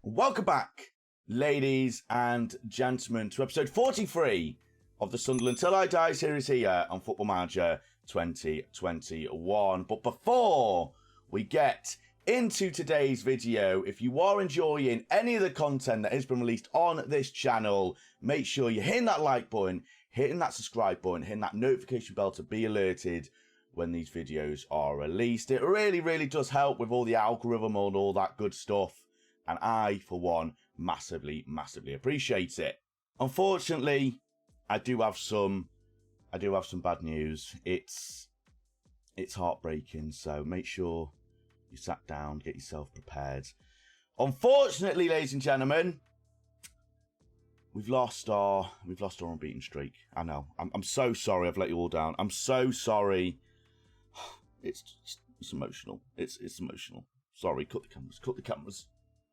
Welcome back, ladies and gentlemen, to episode 43 of the Sunderland Till I Die series here on Football Manager 2021. But before we get into today's video, if you are enjoying any of the content that has been released on this channel, make sure you're hitting that like button, hitting that subscribe button, hitting that notification bell to be alerted when these videos are released. It really does help with all the algorithm and all that good stuff. And I, for one, massively appreciate it. Unfortunately, I do have some bad news. It's heartbreaking, so make sure you sat down, get yourself prepared. Unfortunately, ladies and gentlemen, we've lost our unbeaten streak. I know. I'm so sorry I've let you all down. I'm so sorry. It's emotional. It's emotional. Sorry, cut the cameras.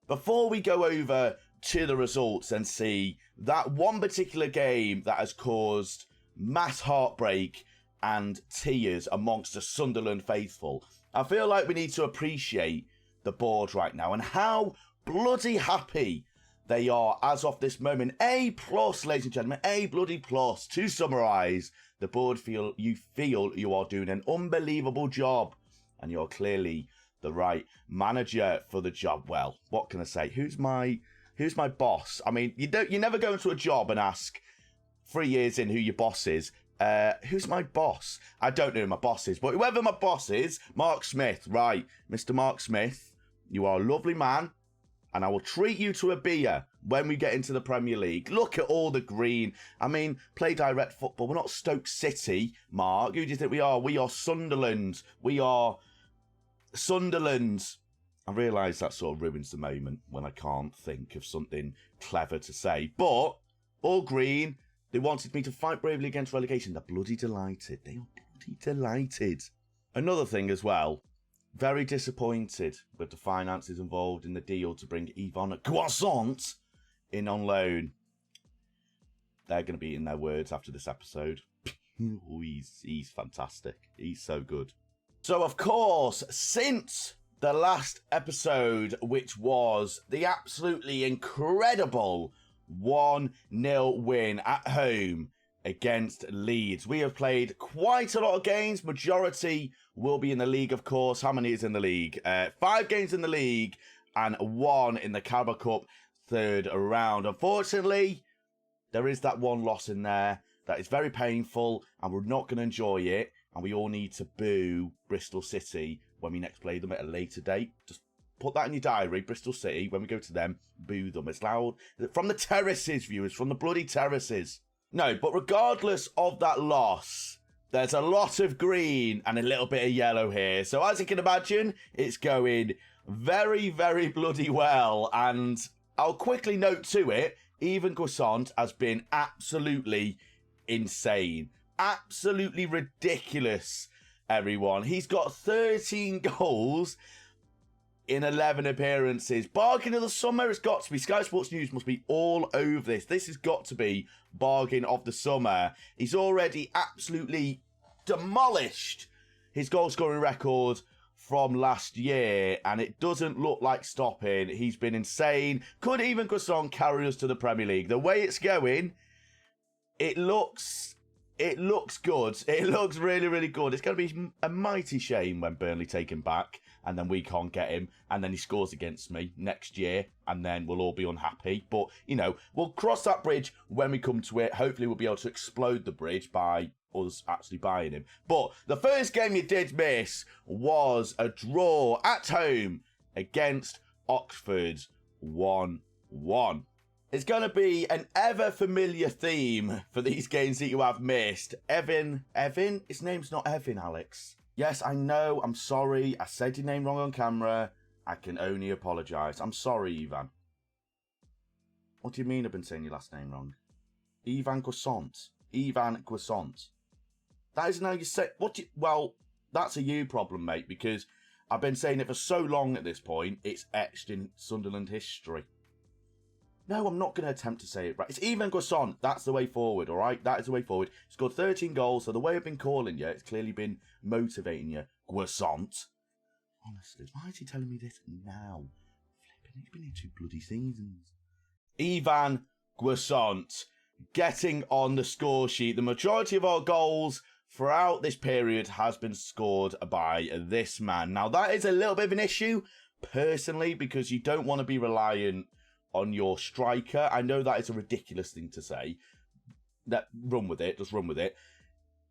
Before we go over to the results and see that one particular game that has caused mass heartbreak and tears amongst the Sunderland faithful, I feel like we need to appreciate the board right now and how bloody happy they are as of this moment. A+, ladies and gentlemen, A bloody plus. To summarise, the board feel you are doing an unbelievable job and you're clearly the right manager for the job. Well, what can I say? Who's my boss? I mean, you never go into a job and ask 3 years in who your boss is. Who's my boss? I don't know who my boss is, but whoever my boss is, Mark Smith. Right, Mr. Mark Smith, you are a lovely man, and I will treat you to a beer when we get into the Premier League. Look at all the green. I mean, play direct football. We're not Stoke City, Mark. Who do you think we are? We are Sunderland. We are Sunderland. I realise that sort of ruins the moment when I can't think of something clever to say. But, all green, they wanted me to fight bravely against relegation. They're bloody delighted. They are bloody delighted. Another thing as well, very disappointed with the finances involved in the deal to bring Yvan Croissant in on loan. They're going to be in their words after this episode. Oh, he's fantastic. He's so good. So, of course, since the last episode, which was the absolutely incredible 1-0 win at home against Leeds, we have played quite a lot of games. Majority will be in the league, of course. How many is in the league? 5 games in the league and 1 in the Carabao Cup third round. Unfortunately, there is that one loss in there that is very painful and we're not going to enjoy it. And we all need to boo Bristol City when we next play them at a later date. Just put that in your diary. Bristol City, when we go to them, boo them. It's loud. From the terraces, viewers. From the bloody terraces. No, but regardless of that loss, there's a lot of green and a little bit of yellow here. So as you can imagine, it's going very bloody well. And I'll quickly note to it, Yvan Croissant has been absolutely insane. Absolutely ridiculous, everyone. He's got 13 goals in 11 appearances. Bargain of the summer, it's got to be. Sky Sports News must be all over this. This has got to be bargain of the summer. He's already absolutely demolished his goal scoring record from last year, and it doesn't look like stopping. He's been insane. Could Yvan Croissant carry us to the Premier League? The way it's going, it looks good. It looks really good. It's going to be a mighty shame when Burnley take him back and then we can't get him and then he scores against me next year and then we'll all be unhappy. But, you know, we'll cross that bridge when we come to it. Hopefully we'll be able to explode the bridge by us actually buying him. But the first game you did miss was a draw at home against Oxford 1-1. It's going to be an ever-familiar theme for these games that you have missed. Evan? His name's not Evan, Alex. Yes, I know. I'm sorry. I said your name wrong on camera. I can only apologise. I'm sorry, Yvan. What do you mean I've been saying your last name wrong? Yvan Croissant. Yvan Croissant. That isn't how you say... Well, that's a you problem, mate, because I've been saying it for so long at this point, it's etched in Sunderland history. No, I'm not going to attempt to say it right. It's Yvan Croissant. That's the way forward, all right? That is the way forward. He scored 13 goals, so the way I've been calling you, it's clearly been motivating you. Croissant. Honestly, why is he telling me this now? Flipping He's been here 2 bloody seasons. Ivan Guessant getting on the score sheet. The majority of our goals throughout this period has been scored by this man. Now, that is a little bit of an issue, personally, because you don't want to be reliant on your striker. I know that is a ridiculous thing to say. Run with it. Just run with it.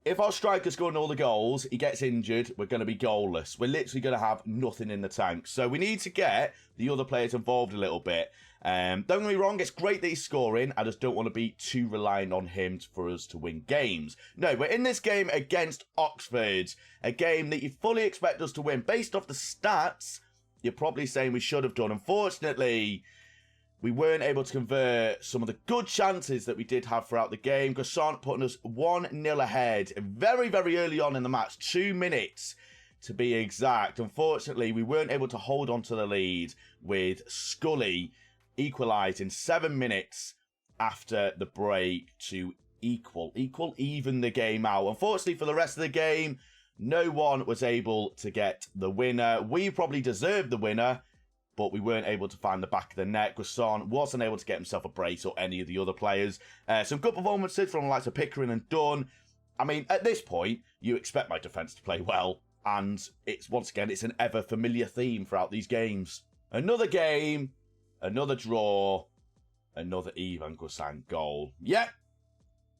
If our striker's scoring all the goals, he gets injured, we're going to be goalless. We're literally going to have nothing in the tank. So we need to get the other players involved a little bit. Don't get me wrong, it's great that he's scoring. I just don't want to be too reliant on him for us to win games. No, we're in this game against Oxford. A game that you fully expect us to win. Based off the stats, you're probably saying we should have done. Unfortunately, we weren't able to convert some of the good chances that we did have throughout the game. Guessant putting us 1-0 ahead very, very early on in the match. 2 minutes to be exact. Unfortunately, we weren't able to hold on to the lead with Scully equalising 7 minutes after the break to even the game out. Unfortunately, for the rest of the game, no one was able to get the winner. We probably deserved the winner, but we weren't able to find the back of the net. Guessant wasn't able to get himself a brace or any of the other players. Some good performances from the likes of Pickering and Dunn. I mean, at this point, you expect my defence to play well, and it's an ever familiar theme throughout these games. Another game, another draw, another Ivan Guessant goal. Yep,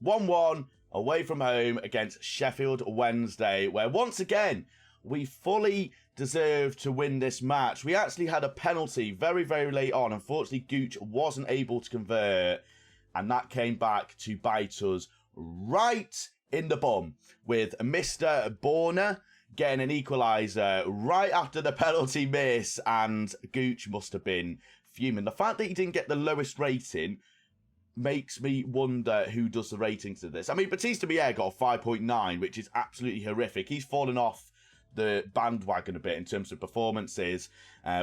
1-1 away from home against Sheffield Wednesday, where once again, we fully deserved to win this match. We actually had a penalty very, very late on. Unfortunately, Gooch wasn't able to convert, and that came back to bite us right in the bum, with Mr. Borner getting an equaliser right after the penalty miss, and Gooch must have been fuming. The fact that he didn't get the lowest rating makes me wonder who does the ratings of this. I mean, Batista Bier got a 5.9, which is absolutely horrific. He's fallen off the bandwagon a bit in terms of performances,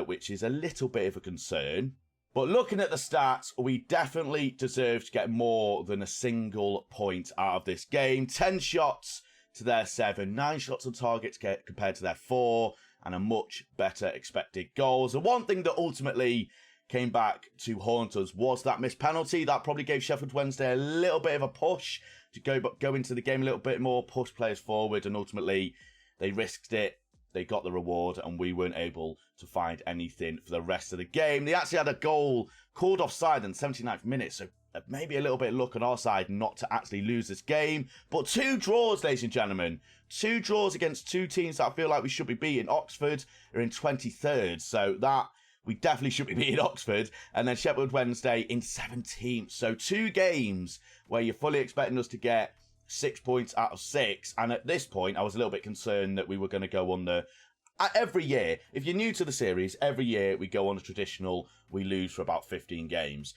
which is a little bit of a concern. But looking at the stats, we definitely deserve to get more than a single point out of this game. 10 shots to their 7, 9 shots on target compared to their 4, and a much better expected goals. The one thing that ultimately came back to haunt us was that missed penalty. That probably gave Sheffield Wednesday a little bit of a push to go into the game a little bit more, push players forward, and ultimately they risked it. They got the reward, and we weren't able to find anything for the rest of the game. They actually had a goal called offside in the 79th minute, so maybe a little bit of luck on our side not to actually lose this game. But 2 draws, ladies and gentlemen. 2 draws against 2 teams that I feel like we should be beating. Oxford are in 23rd, so that we definitely should be beating Oxford. And then Sheffield Wednesday in 17th. So 2 games where you're fully expecting us to get 6 points out of 6. And at this point, I was a little bit concerned that we were going to go on the... Every year, if you're new to the series, every year we go on a traditional, we lose for about 15 games.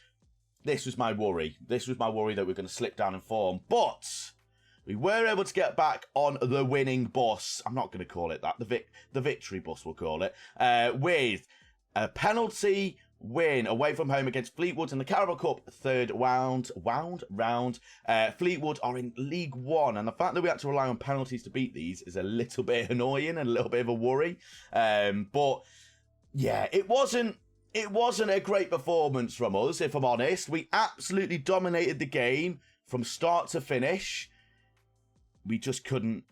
This was my worry. This was my worry that we're going to slip down in form. But we were able to get back on the winning bus. I'm not going to call it that. The victory bus, we'll call it. With a penalty win away from home against Fleetwood in the Carabao Cup third round. Fleetwood are in League One, and the fact that we had to rely on penalties to beat these is a little bit annoying and a little bit of a worry. But yeah, it wasn't a great performance from us, if I'm honest. We absolutely dominated the game from start to finish. We just couldn't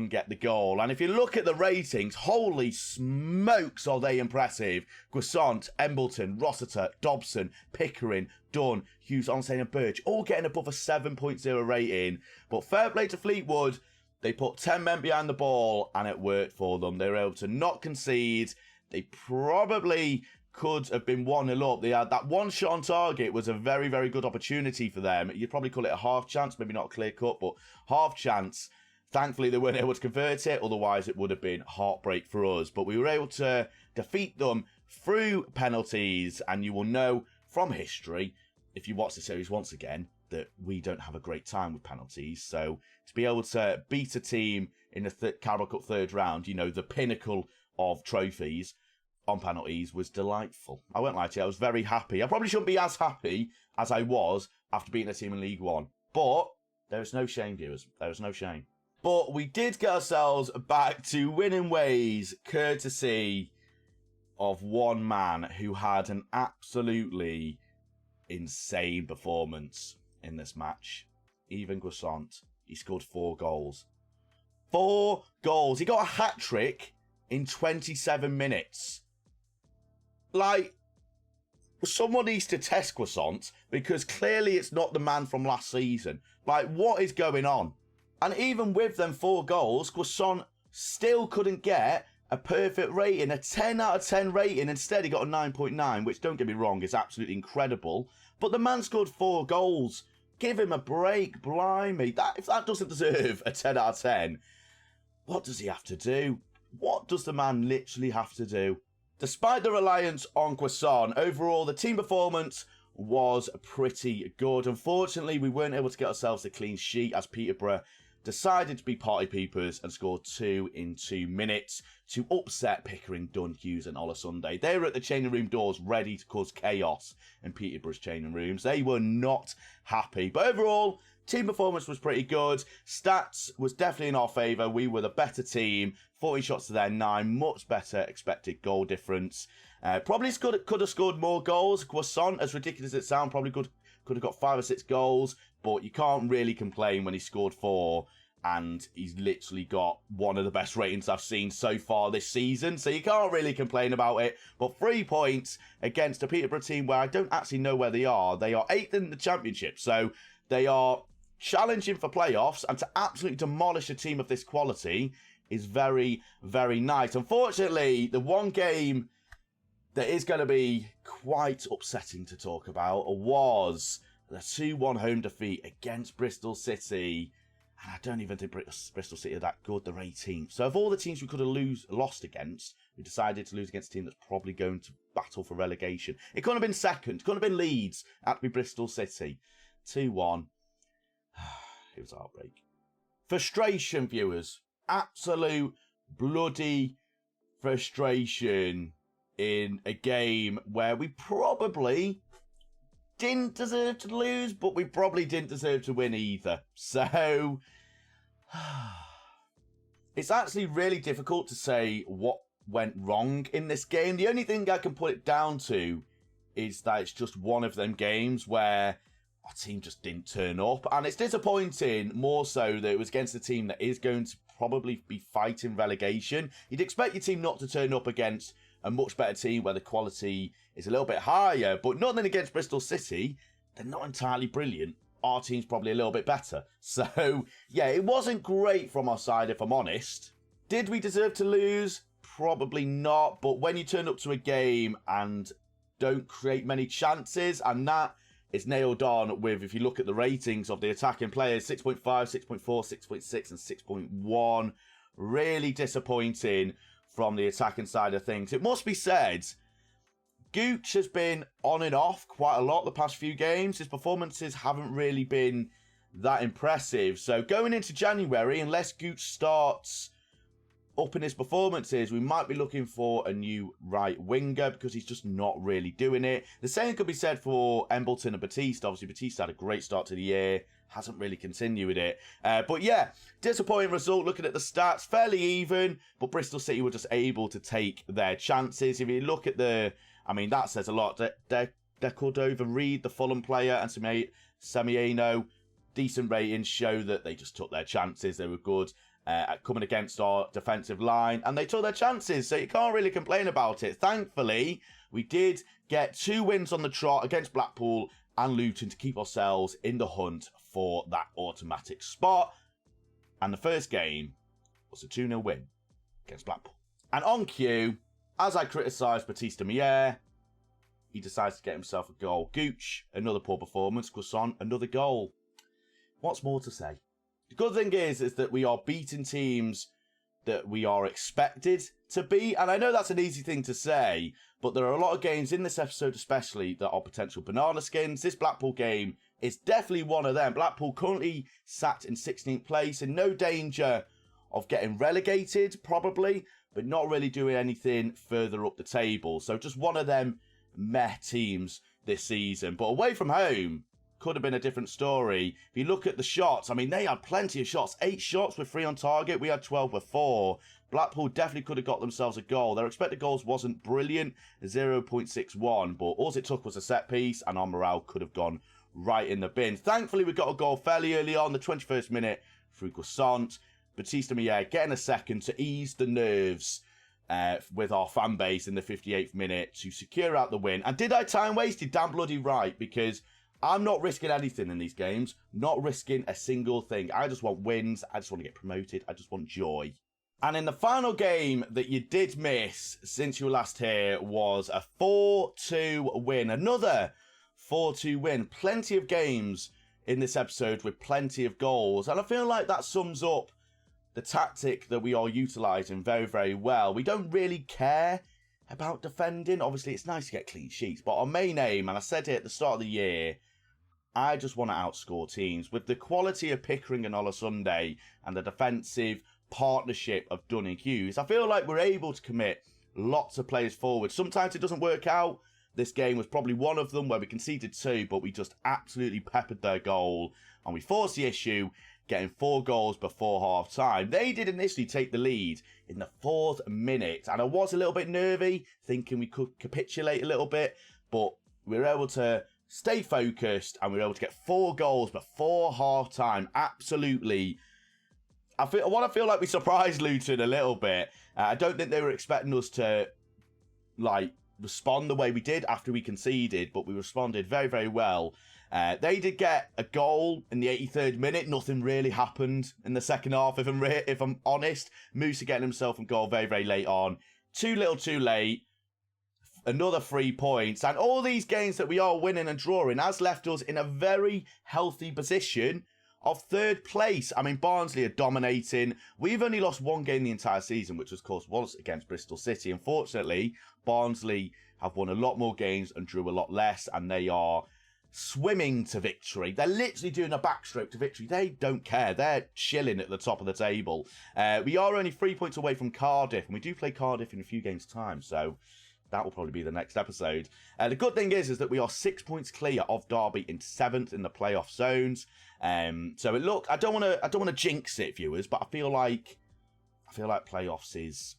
get the goal. And if you look at the ratings, holy smokes, are they impressive. Guessant, Embleton, Rossiter, Dobson, Pickering, Dunn, Hughes, Onsane and Birch, all getting above a 7.0 rating. But fair play to Fleetwood. They put 10 men behind the ball and it worked for them. They were able to not concede. They probably could have been 1-0 up. They had that one shot on target was a very, very good opportunity for them. You'd probably call it a half chance, maybe not a clear cut, but half chance. Thankfully, they weren't able to convert it. Otherwise, it would have been heartbreak for us. But we were able to defeat them through penalties. And you will know from history, if you watch the series once again, that we don't have a great time with penalties. So to be able to beat a team in the Carabao Cup third round, you know, the pinnacle of trophies, on penalties was delightful. I won't lie to you, I was very happy. I probably shouldn't be as happy as I was after beating a team in League One. But there is no shame, viewers. There is no shame. But we did get ourselves back to winning ways, courtesy of one man who had an absolutely insane performance in this match. Yvan Guessant. He scored 4 goals. 4 goals. He got a hat-trick in 27 minutes. Like, someone needs to test Guessant, because clearly it's not the man from last season. Like, what is going on? And even with them 4 goals, Guessant still couldn't get a perfect rating, a 10 out of 10 rating. Instead, he got a 9.9, which, don't get me wrong, is absolutely incredible. But the man scored 4 goals. Give him a break, blimey. If that doesn't deserve a 10 out of 10, what does he have to do? What does the man literally have to do? Despite the reliance on Guessant, overall, the team performance was pretty good. Unfortunately, we weren't able to get ourselves a clean sheet as Peterborough decided to be party peepers and scored 2 in 2 minutes to upset Pickering, Dunn, Hughes and Olasunde. They were at the changing room doors ready to cause chaos in Peterborough's changing rooms. They were not happy. But overall, team performance was pretty good. Stats was definitely in our favour. We were the better team. 40 shots to their 9. Much better expected goal difference. Probably could have scored more goals. Guessant, as ridiculous as it sounds, probably could have got 5 or 6 goals. But you can't really complain when he scored 4. And he's literally got one of the best ratings I've seen so far this season. So you can't really complain about it. But 3 points against a Peterborough team where I don't actually know where they are. They are 8th in the Championship. So they are challenging for playoffs. And to absolutely demolish a team of this quality is very, very nice. Unfortunately, the one game that is going to be quite upsetting to talk about was the 2-1 home defeat against Bristol City. And I don't even think Bristol City are that good. They're 18th. So of all the teams we could have lost against, we decided to lose against a team that's probably going to battle for relegation. It couldn't have been second. It couldn't have been Leeds. It had to be Bristol City. 2-1. It was a heartbreak. Frustration, viewers. Absolute bloody frustration in a game where we probably didn't deserve to lose, but we probably didn't deserve to win either. So, it's actually really difficult to say what went wrong in this game. The only thing I can put it down to is that it's just one of them games where our team just didn't turn up. And it's disappointing more so that it was against a team that is going to probably be fighting relegation. You'd expect your team not to turn up against a much better team where the quality is a little bit higher, but nothing against Bristol City. They're not entirely brilliant. Our team's probably a little bit better. So, yeah, it wasn't great from our side, if I'm honest. Did we deserve to lose? Probably not, but when you turn up to a game and don't create many chances, and that is nailed on with, if you look at the ratings of the attacking players, 6.5, 6.4, 6.6 and 6.1. Really disappointing from the attacking side of things. It must be said, Gooch has been on and off quite a lot the past few games. His performances haven't really been that impressive. So going into January, unless Gooch starts up in his performances, we might be looking for a new right winger because he's just not really doing it. The same could be said for Embleton and Batiste. Obviously, Batiste had a great start to the year. Hasn't really continued it. But yeah, disappointing result. Looking at the stats, fairly even. But Bristol City were just able to take their chances. If you look at that says a lot. De Cordova-Reid, the Fulham player, and Semieno, decent ratings show that they just took their chances. They were good at coming against our defensive line, and they took their chances. So you can't really complain about it. Thankfully, we did get 2 wins on the trot against Blackpool and Luton to keep ourselves in the hunt for that automatic spot. And the first game was a 2-0 win against Blackpool. And on cue, as I criticised Batista Mier, he decides to get himself a goal. Gooch, another poor performance. Guessant, another goal. What's more to say? The good thing is that we are beating teams that we are expected to beat. And I know that's an easy thing to say, but there are a lot of games in this episode especially that are potential banana skins. This Blackpool game is definitely one of them. Blackpool currently sat in 16th place, in no danger of getting relegated, probably, but not really doing anything further up the table. So just one of them meh teams this season. But away from home, could have been a different story. If you look at the shots, I mean, they had plenty of shots. 8 shots with 3 on target. We had 12 with 4. Blackpool definitely could have got themselves a goal. Their expected goals wasn't brilliant, 0.61, but all it took was a set piece, and our morale could have gone right in the bin. Thankfully, we got a goal fairly early on, the 21st minute, through Croissant. Batista Mier getting a second to ease the nerves with our fan base in the 58th minute to secure out the win. And did I time wasted? Damn bloody right, because I'm not risking anything in these games. Not risking a single thing. I just want wins. I just want to get promoted. I just want joy. And in the final game that you did miss since you were last here was a 4-2 win. Another 4-2 win. Plenty of games in this episode with plenty of goals. And I feel like that sums up the tactic that we are utilising very, very well. We don't really care about defending. Obviously, it's nice to get clean sheets. But our main aim, and I said it at the start of the year, I just want to outscore teams. With the quality of Pickering and Olasunde and the defensive partnership of Dunn and Hughes, I feel like we're able to commit lots of players forward. Sometimes it doesn't work out. This game was probably one of them where we conceded 2, but we just absolutely peppered their goal and we forced the issue, getting 4 goals before half time. They did initially take the lead in the 4th minute, and I was a little bit nervy, thinking we could capitulate a little bit, but we were able to stay focused and we were able to get 4 goals before half time. Absolutely. I feel like we surprised Luton a little bit. I don't think they were expecting us to respond the way we did after we conceded, but we responded very, very well. They did get a goal in the 83rd minute. Nothing really happened in the second half, if I'm honest. Musa getting himself a goal very, very late on. Too little, too late. Another 3 points. And all these games that we are winning and drawing has left us in a very healthy position of 3rd place. I mean, Barnsley are dominating. We've only lost 1 game the entire season, which of course was against Bristol City. Unfortunately, Barnsley have won a lot more games and drew a lot less, and they are swimming to victory. They're literally doing a backstroke to victory. They don't care. They're chilling at the top of the table. We are only 3 points away from Cardiff, and we do play Cardiff in a few games' time, so that will probably be the next episode. The good thing is that we are 6 points clear of Derby in 7th in the playoff zones. So it look, I don't want to jinx it, viewers, but I feel like playoffs is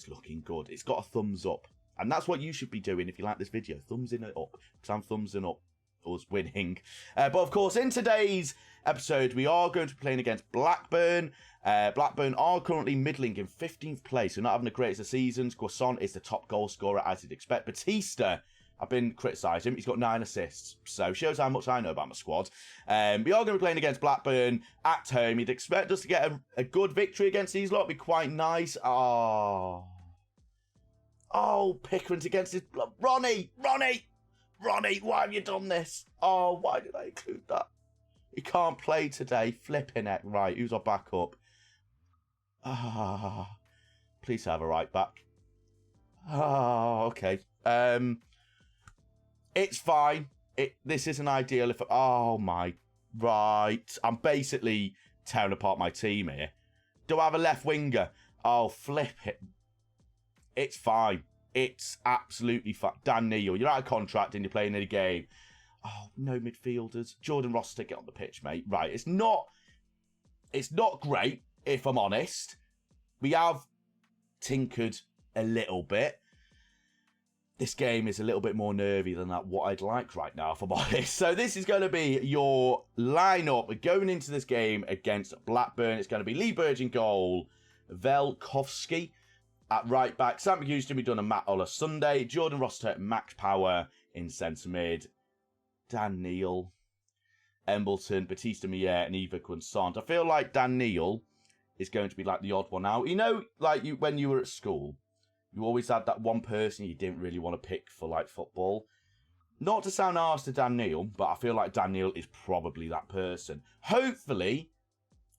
looking good. It's got a thumbs up, and that's what you should be doing if you like this video. Thumbs in it up, because I'm thumbsing up us winning. But of course, in today's episode, we are going to be playing against Blackburn. Blackburn are currently middling in 15th place. They're not having the greatest of seasons. Croissant is the top goal scorer, as you'd expect. Batista, I've been criticising him. He's got 9 assists. So shows how much I know about my squad. We are going to be playing against Blackburn at home. You'd expect us to get a good victory against these lot. It'd be quite nice. Oh, Pickering's against his... Ronnie, why have you done this? Oh, why did I include that? He can't play today. Flipping it. Right, who's our backup? Please have a right back. Okay. It's fine. This isn't ideal if... Oh, my... Right. I'm basically tearing apart my team here. Do I have a left winger? Oh, flip it. It's fine. It's absolutely fine. Dan Neal, you're out of contract and you're playing in a game. Oh, no midfielders. Jordan Ross to get on the pitch, mate. Right, it's not great, if I'm honest. We have tinkered a little bit. This game is a little bit more nervy than what I'd like right now, if I'm honest. So this is going to be your lineup going into this game against Blackburn. It's going to be Lee Burge in goal, Velkovsky at right back, Sam McHugh's to be done, and Matt Olasunde, Jordan Rossiter, Max Power in centre mid, Dan Neal, Embleton, Batista Mier, and Eva Croissant. I feel like Dan Neal is going to be like the odd one out. You know, like when you were at school, you always had that one person you didn't really want to pick for like football. Not to sound harsh to Dan Neal, but I feel like Dan Neal is probably that person. Hopefully,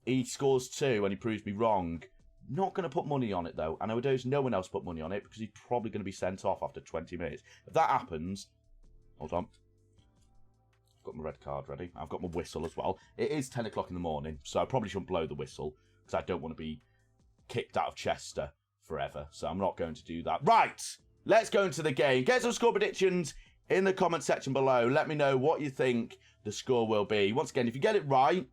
he scores 2 and he proves me wrong. Not going to put money on it, though. And nowadays, no one else put money on it because he's probably going to be sent off after 20 minutes. If that happens... Hold on. I've got my red card ready. I've got my whistle as well. It is 10 o'clock in the morning, so I probably shouldn't blow the whistle because I don't want to be kicked out of Chester forever. So I'm not going to do that. Right! Let's go into the game. Get some score predictions in the comment section below. Let me know what you think the score will be. Once again, if you get it right,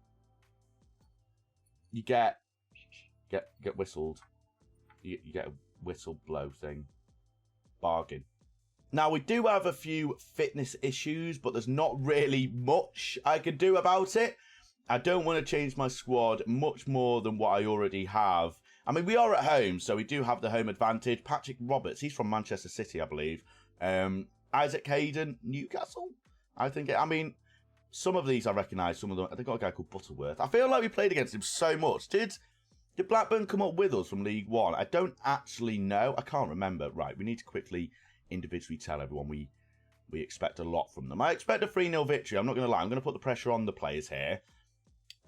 you get whistled. You get a whistle blow thing. Bargain. Now, we do have a few fitness issues, but there's not really much I can do about it. I don't want to change my squad much more than what I already have. I mean, we are at home, so we do have the home advantage. Patrick Roberts, he's from Manchester City, I believe. Isaac Hayden, Newcastle, I think. I mean, some of these I recognise, some of them. I think got a guy called Butterworth. I feel like we played against him so much. Did Blackburn come up with us from League One? I don't actually know. I can't remember. Right, we need to quickly individually tell everyone we expect a lot from them. I expect a 3-0 victory. I'm not going to lie. I'm going to put the pressure on the players here.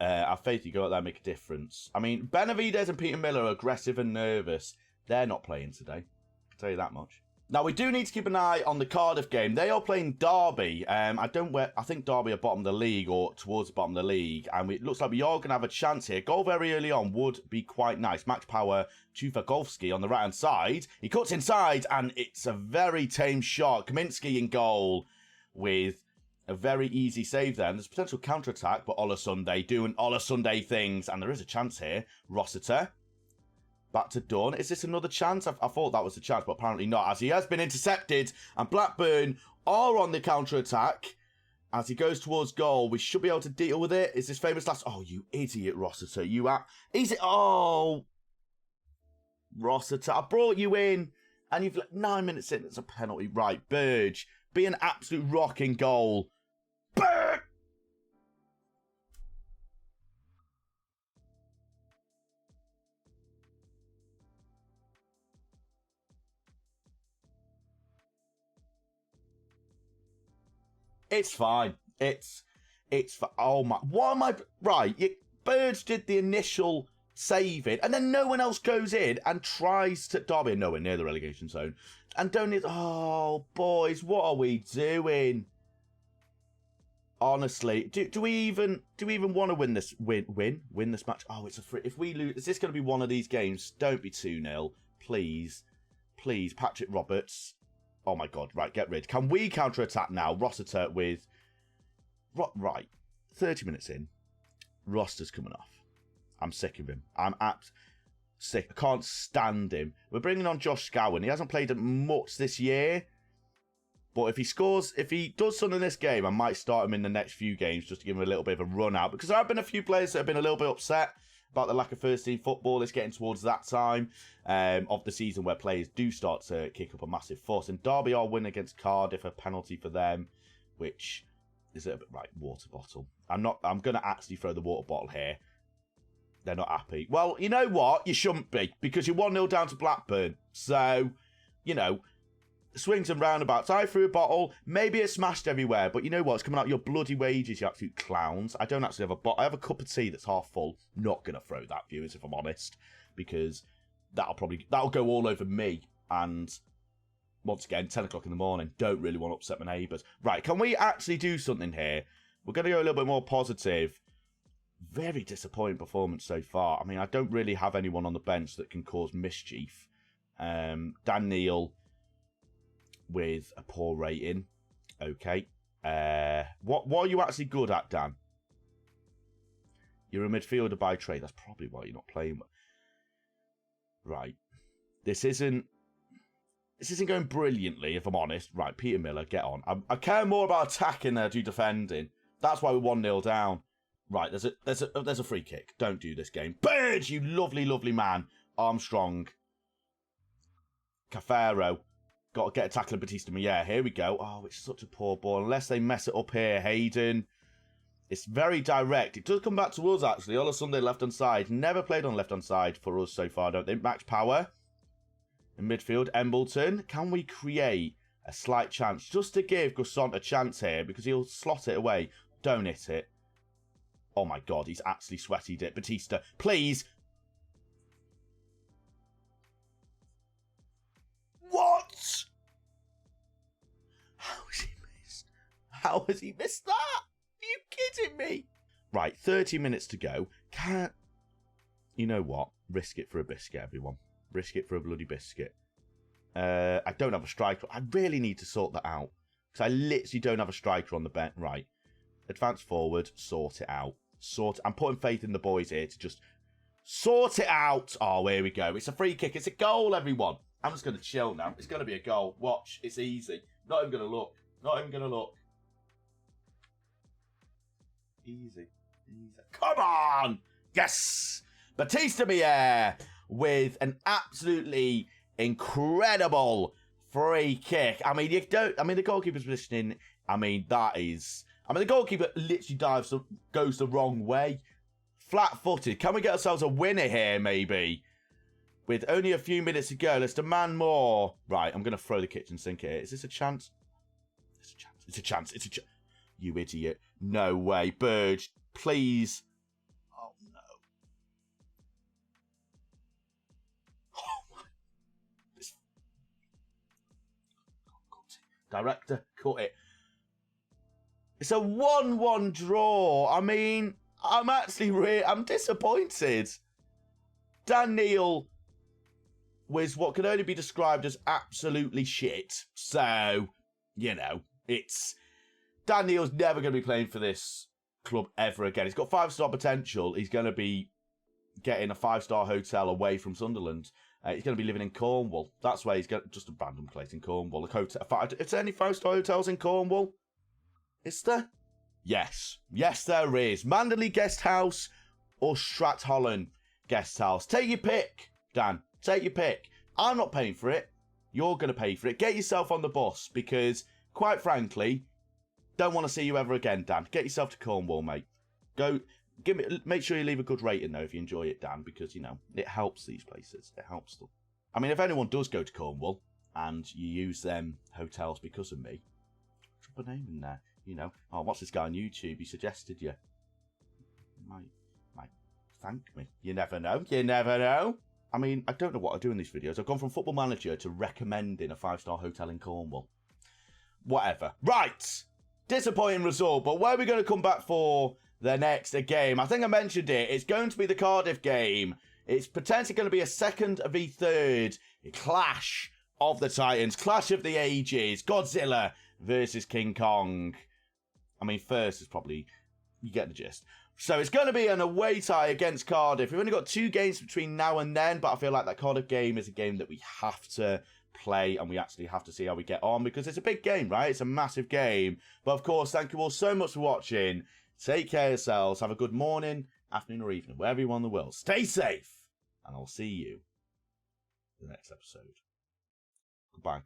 I have faith you go out there and make a difference. I mean, Benavidez and Peter Miller are aggressive and nervous. They're not playing today. I can tell you that much. Now, we do need to keep an eye on the Cardiff game. They are playing Derby. I think Derby are bottom of the league or towards the bottom of the league. And it looks like we are going to have a chance here. Goal very early on would be quite nice. Match power, Chufagolski on the right-hand side. He cuts inside and it's a very tame shot. Kaminsky in goal with a very easy save there. And there's potential counter-attack, but Ola Sunday doing Ola Sunday things. And there is a chance here. Rossiter. Back to Dunn. Is this another chance? I thought that was the chance, but apparently not, as he has been intercepted. And Blackburn are on the counter-attack. As he goes towards goal, we should be able to deal with it. Is this famous last... Oh, you idiot, Rossiter. You are... Is it... Oh... Rossiter. I brought you in, and you've... 9 minutes in. It's a penalty. Right, Burge. Be an absolute rocking goal. Burge! It's fine. It's oh my, what am I, right, Birds did the initial saving, and then no one else goes in and tries to, Derby are nowhere near the relegation zone, and don't it, oh, boys, what are we doing? Honestly, do we even want to win this, win this match? Oh, it's a free, if we lose, is this going to be one of these games? Don't be 2-0, please, Patrick Roberts. Oh my God, right, get rid. Can we counter-attack now? Rossiter with... Right, 30 minutes in. Roster's coming off. I'm sick of him. I'm sick. I can't stand him. We're bringing on Josh Scowen. He hasn't played much this year. But if he scores, if he does something in this game, I might start him in the next few games just to give him a little bit of a run out. Because there have been a few players that have been a little bit upset about the lack of first-team football. It's getting towards that time of the season where players do start to kick up a massive fuss. And Derby are winning against Cardiff, a penalty for them, which is a bit right. Water bottle. I'm going to actually throw the water bottle here. They're not happy. Well, you know what? You shouldn't be, because you're 1-0 down to Blackburn. So, you know, swings and roundabouts. I threw a bottle. Maybe it smashed everywhere, but you know what? It's coming out your bloody wages, you absolute clowns. I don't actually have a bottle. I have a cup of tea that's half full. Not going to throw that, viewers, if I'm honest, because that'll go all over me. And once again, 10 o'clock in the morning. Don't really want to upset my neighbours. Right, can we actually do something here? We're going to go a little bit more positive. Very disappointing performance so far. I mean, I don't really have anyone on the bench that can cause mischief. Dan Neil with a poor rating. Okay. What are you actually good at, Dan? You're a midfielder by trade. That's probably why you're not playing. Right. This isn't going brilliantly, if I'm honest. Right, Peter Miller, get on. I care more about attacking than I do defending. That's why we're 1-0 down. Right, there's a free kick. Don't do this game. Bird, you lovely, lovely man. Armstrong. Cafaro. Got to get a tackle of Batista. Yeah, here we go. Oh, it's such a poor ball. Unless they mess it up here. Hayden. It's very direct. It does come back to us, actually. Ola Sunday left-hand side. Never played on left-hand side for us so far, don't they? Match power. In midfield, Embleton. Can we create a slight chance? Just to give Gusson a chance here, because he'll slot it away. Don't hit it. Oh my God, he's actually sweated it. Batista, please. What? How has he missed? How has he missed that? Are you kidding me? Right, 30 minutes to go. You know what? Risk it for a biscuit, everyone. Risk it for a bloody biscuit. I don't have a striker. I really need to sort that out. Because I literally don't have a striker on the bench. Right. Advance forward. Sort it out. I'm putting faith in the boys here to just sort it out. Oh, here we go. It's a free kick. It's a goal, everyone. I'm just going to chill now. It's going to be a goal. Watch. It's easy. Not even going to look. Not even going to look. Easy. Come on! Yes! Batista Mier with an absolutely incredible free kick. I mean, the goalkeeper's positioning, the goalkeeper literally goes the wrong way. Flat-footed. Can we get ourselves a winner here, maybe? With only a few minutes to go, let's demand more. Right, I'm going to throw the kitchen sink here. Is this a chance? It's a chance. You idiot. No way. Burge, please. Oh, no. Oh, my. Director, cut it. It's a 1-1 draw. I mean, I'm disappointed. Dan Neil was what can only be described as absolutely shit. So, Dan Neil's never going to be playing for this club ever again. He's got 5-star potential. He's going to be getting a 5-star hotel away from Sunderland. He's going to be living in Cornwall. That's where he's got just a random place in Cornwall. Is there any 5-star hotels in Cornwall? Is there? Yes. Yes, there is. Manderley Guest House or Stratholland Guest House. Take your pick, Dan. Take your pick. I'm not paying for it. You're going to pay for it. Get yourself on the bus because, quite frankly, don't want to see you ever again, Dan. Get yourself to Cornwall, mate. Make sure you leave a good rating, though, if you enjoy it, Dan, because, it helps these places. It helps them. I mean, if anyone does go to Cornwall and you use them hotels because of me, drop a name in there. Oh, what's this guy on YouTube? He suggested you. Might thank me. You never know. You never know. I mean, I don't know what I do in these videos. I've gone from Football Manager to recommending a 5-star hotel in Cornwall. Whatever. Right. Disappointing result, but where are we going to come back for the next game? I think I mentioned it. It's going to be the Cardiff game. It's potentially going to be a second v third clash of the Titans. Clash of the ages. Godzilla versus King Kong. I mean, first is probably... You get the gist. So it's going to be an away tie against Cardiff. We've only got 2 games between now and then, but I feel like that Cardiff game is a game that we have to play and we actually have to see how we get on because it's a big game, right? It's a massive game. But of course, thank you all so much for watching. Take care of yourselves. Have a good morning, afternoon or evening, wherever you are in the world. Stay safe and I'll see you in the next episode. Goodbye.